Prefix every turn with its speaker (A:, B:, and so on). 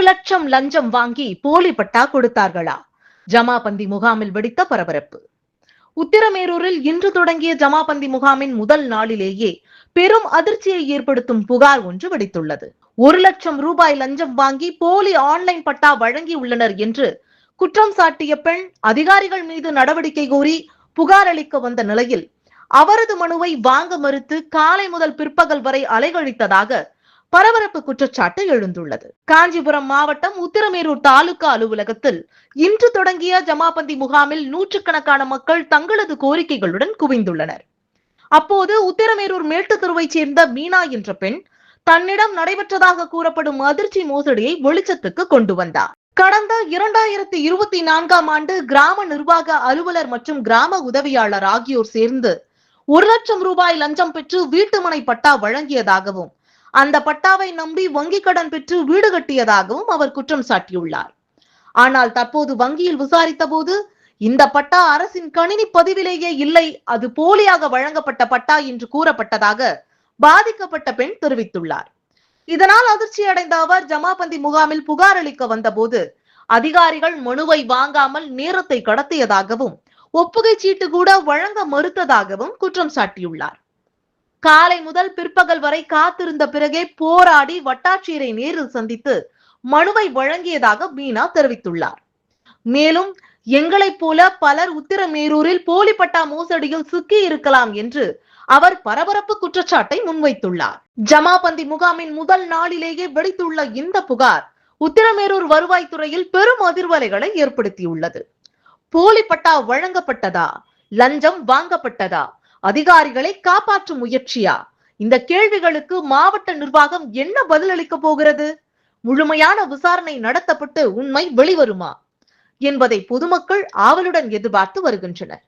A: 1,00,000 லஞ்சம் வாங்கி போலி பட்டா கொடுத்தார்களா? ஜமாபந்தி முகாமில் வெடித்த பரபரப்பு. உத்திரமேரூரில் இன்று தொடங்கிய ஜமாபந்தி முகாமின் முதல் நாளிலேயே பெரும் அதிர்ச்சியை ஏற்படுத்தும் புகார் ஒன்று வெடித்துள்ளது. 1,00,000 ரூபாய் லஞ்சம் வாங்கி போலி ஆன்லைன் பட்டா வழங்கியுள்ளனர் என்று குற்றம் சாட்டிய பெண் அதிகாரிகள் மீது நடவடிக்கை கோரி புகார் அளிக்க வந்த நிலையில் அவரது மனுவை வாங்க மறுத்து காலை முதல் பிற்பகல் வரை அலைகழித்ததாக பரபரப்பு குற்றச்சாட்டு எழுந்துள்ளது. காஞ்சிபுரம் மாவட்டம் உத்திரமேரூர் தாலுகா அலுவலகத்தில் இன்று தொடங்கிய ஜமாபந்தி முகாமில் நூற்றுக்கணக்கான மக்கள் தங்களது கோரிக்கைகளுடன் குவிந்துள்ளனர். அப்போது உத்திரமேரூர் மேட்டுத்தெருவைச் சேர்ந்த மீனா என்ற பெண் தன்னிடம் நடைபெற்றதாக கூறப்படும் அதிர்ச்சி மோசடியை வெளிச்சத்துக்கு கொண்டு வந்தார். கடந்த 2024ஆம் ஆண்டு கிராம நிர்வாக அலுவலர் மற்றும் கிராம உதவியாளர் ஆகியோர் சேர்ந்து 1,00,000 ரூபாய் லஞ்சம் பெற்று வீட்டுமனை பட்டா வழங்கியதாகவும் அந்த பட்டாவை நம்பி வங்கிக் கடன் பெற்று வீடு கட்டியதாகவும் அவர் குற்றம் சாட்டியுள்ளார். ஆனால் தற்போது வங்கியில் விசாரித்த போது இந்த பட்டா அரசின் கணினி பதிவிலேயே இல்லை, அது போலியாக வழங்கப்பட்ட பட்டா என்று கூறப்பட்டதாக பாதிக்கப்பட்ட பெண் தெரிவித்துள்ளார். இதனால் அதிர்ச்சி அடைந்த அவர் ஜமாபந்தி முகாமில் புகார் அளிக்க வந்தபோது அதிகாரிகள் மனுவை வாங்காமல் நேரத்தை கடத்தியதாகவும் ஒப்புகை சீட்டு கூட வழங்க மறுத்ததாகவும் குற்றம் சாட்டியுள்ளார். காலை முதல் பிற்பகல் வரை காத்திருந்த பிறகே போராடி வட்டாட்சியரை நேரில் சந்தித்து மனுவை வழங்கியதாக மீனா தெரிவித்துள்ளார். மேலும் எங்களைப் போல பலர் உத்திரமேரூரில் போலி பட்டா மோசடியில் சிக்கி இருக்கலாம் என்று அவர் பரபரப்பு குற்றச்சாட்டை முன்வைத்துள்ளார். ஜமாபந்தி முகாமின் முதல் நாளிலேயே வெடித்துள்ள இந்த புகார் உத்திரமேரூர் வருவாய்த்துறையில் பெரும் அதிர்வலைகளை ஏற்படுத்தியுள்ளது. போலி பட்டா வழங்கப்பட்டதா? லஞ்சம் வாங்கப்பட்டதா? அதிகாரிகளை காப்பாற்றும் முயற்சியா? இந்த கேள்விகளுக்கு மாவட்ட நிர்வாகம் என்ன பதிலளிக்க போகிறது? முழுமையான விசாரணை நடத்தப்பட்டு உண்மை வெளிவருமா என்பதை பொதுமக்கள் ஆவலுடன் எதிர்பார்த்து வருகின்றனர்.